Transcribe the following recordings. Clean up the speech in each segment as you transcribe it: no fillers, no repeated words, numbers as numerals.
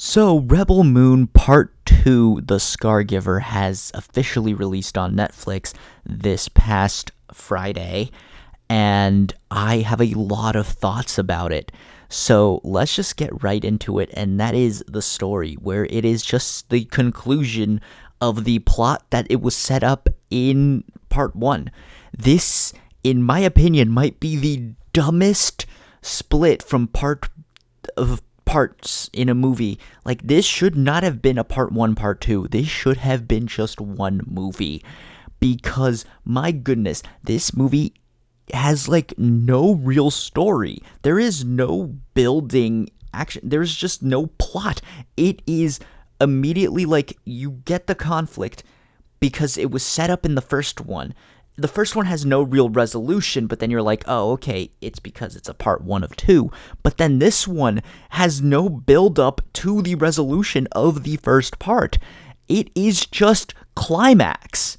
So, Rebel Moon Part 2, The Scargiver, has officially released on Netflix this past Friday, and I have a lot of thoughts about it. So, let's just get right into it, and that is the story, where it is just the conclusion of the plot that it was set up in Part 1. This, in my opinion, might be the dumbest split from parts in a movie. Like, this should not have been a part 1, part 2. This should have been just one movie. Because, my goodness, this movie has, like, no real story. There is no building action. There's just no plot. It is immediately, like, you get the conflict because it was set up in the first one. The first one has no real resolution, but then you're like, oh, okay, it's because it's a part 1 of 2. But then this one has no build up to the resolution of the first part. It is just climax.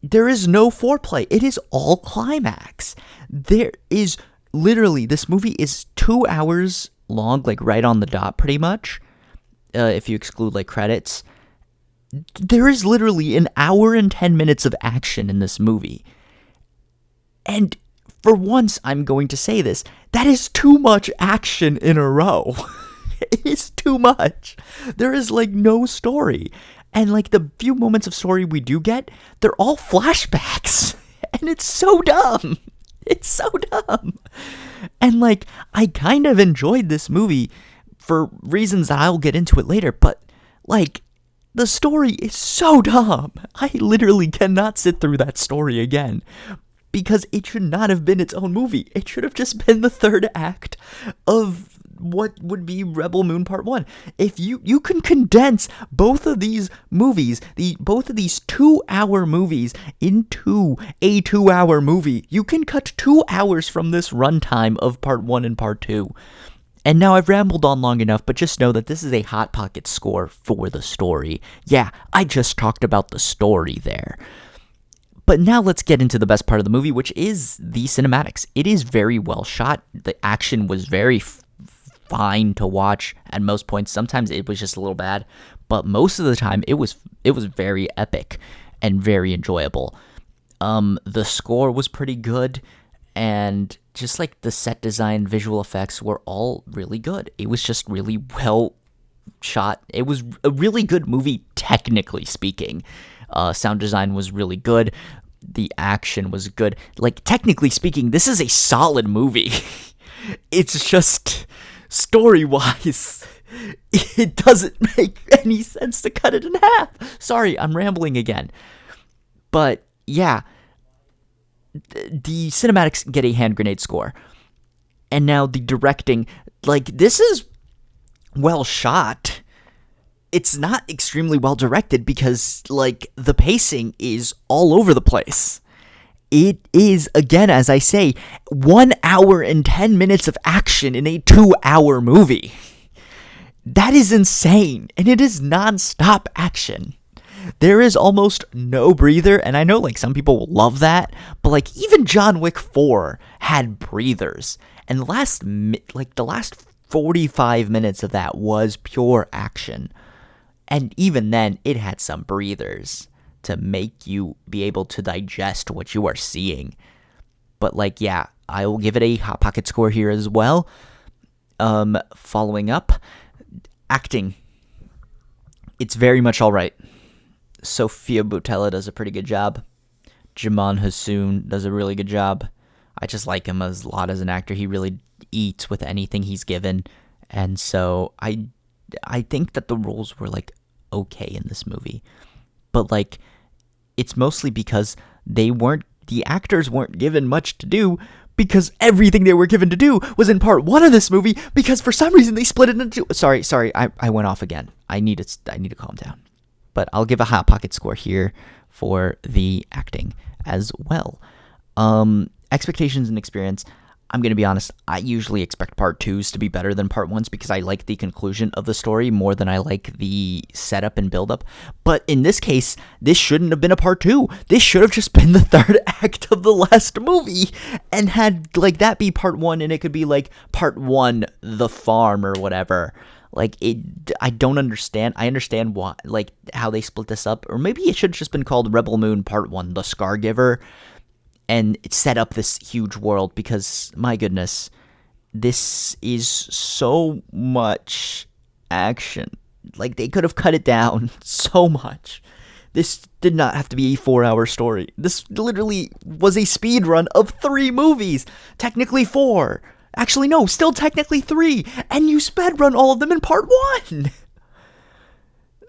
There is no foreplay. It is all climax. There is literally, this movie is 2 hours long, like right on the dot pretty much, if you exclude like credits. There is literally an hour and 10 minutes of action in this movie. And for once, I'm going to say this, that is too much action in a row. It is too much. There is like no story. And like the few moments of story we do get, they're all flashbacks. And it's so dumb. It's so dumb. And like, I kind of enjoyed this movie for reasons that I'll get into it later, but like, the story is so dumb. I literally cannot sit through that story again because it should not have been its own movie. It should have just been the third act of what would be Rebel Moon Part 1. If you can condense both of these movies, both of these 2-hour movies into a 2-hour movie, you can cut 2 hours from this runtime of Part 1 and Part 2. And now I've rambled on long enough, but just know that this is a Hot Pocket score for the story. Yeah, I just talked about the story there. But now let's get into the best part of the movie, which is the cinematics. It is very well shot. The action was very fine to watch at most points. Sometimes it was just a little bad, but most of the time it was very epic and very enjoyable. The score was pretty good. And just like the set design, visual effects were all really good. It was just really well shot. It was a really good movie, technically speaking. Sound design was really good. The action was good. Like, technically speaking, this is a solid movie. It's just, story-wise, it doesn't make any sense to cut it in half. Sorry, I'm rambling again. But, yeah. The cinematics get a hand grenade score. And now the directing, like, this is well shot. It's not extremely well directed because, like, the pacing is all over the place. It is, again, as I say, 1 hour and 10 minutes of action in a 2-hour movie. That is insane. And it is non-stop action. There is almost no breather, and I know, like, some people will love that, but, like, even John Wick 4 had breathers, and the last 45 minutes of that was pure action, and even then, it had some breathers to make you be able to digest what you are seeing. But, like, yeah, I will give it a Hot Pocket score here as well. Following up, acting. It's very much alright. Sofia Boutella does a pretty good job. Jamon Hassoun does a really good job. I just like him a lot as an actor. He really eats with anything he's given. And so I think that the roles were, like, okay in this movie. But, like, it's mostly because the actors weren't given much to do because everything they were given to do was in part 1 of this movie because for some reason they split it into... Sorry, I went off again. I need to calm down. But I'll give a Hot Pocket score here for the acting as well. Expectations and experience. I'm going to be honest, I usually expect part 2s to be better than part 1s because I like the conclusion of the story more than I like the setup and build-up. But in this case, this shouldn't have been a part 2. This should have just been the third act of the last movie and had, like, that be part 1 and it could be, like, part 1, The Farm or whatever. Like it, I don't understand. I understand why, like how they split this up, or maybe it should have just been called Rebel Moon Part One: The Scargiver, and it set up this huge world. Because my goodness, this is so much action. Like they could have cut it down so much. This did not have to be a 4-hour story. This literally was a speed run of 3 movies. Technically 4. Actually, no, still technically 3. And you sped run all of them in part 1.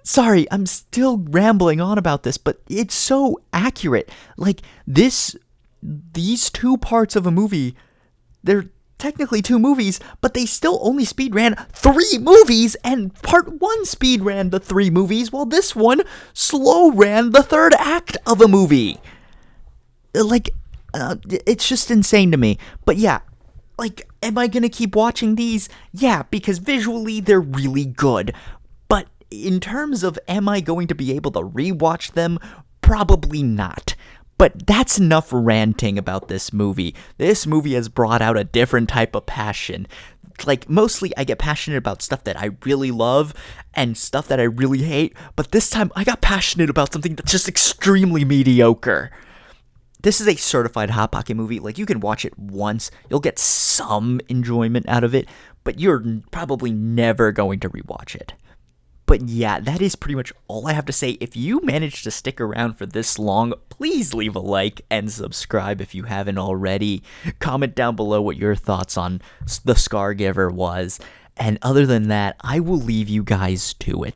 Sorry, I'm still rambling on about this, but it's so accurate. Like, these 2 parts of a movie, they're technically 2 movies, but they still only speed ran 3 movies, and part 1 speed ran the 3 movies, while this one slow ran the 3rd act of a movie. Like, it's just insane to me. But yeah, like, am I gonna keep watching these? Yeah, because visually they're really good. But in terms of am I going to be able to rewatch them? Probably not. But that's enough ranting about this movie. This movie has brought out a different type of passion. Like, mostly I get passionate about stuff that I really love and stuff that I really hate, but this time I got passionate about something that's just extremely mediocre. This is a certified Hot Pocket movie. Like, you can watch it once, you'll get some enjoyment out of it, but you're probably never going to rewatch it. But yeah, that is pretty much all I have to say. If you managed to stick around for this long, please leave a like and subscribe if you haven't already. Comment down below what your thoughts on The Scargiver was. And other than that, I will leave you guys to it.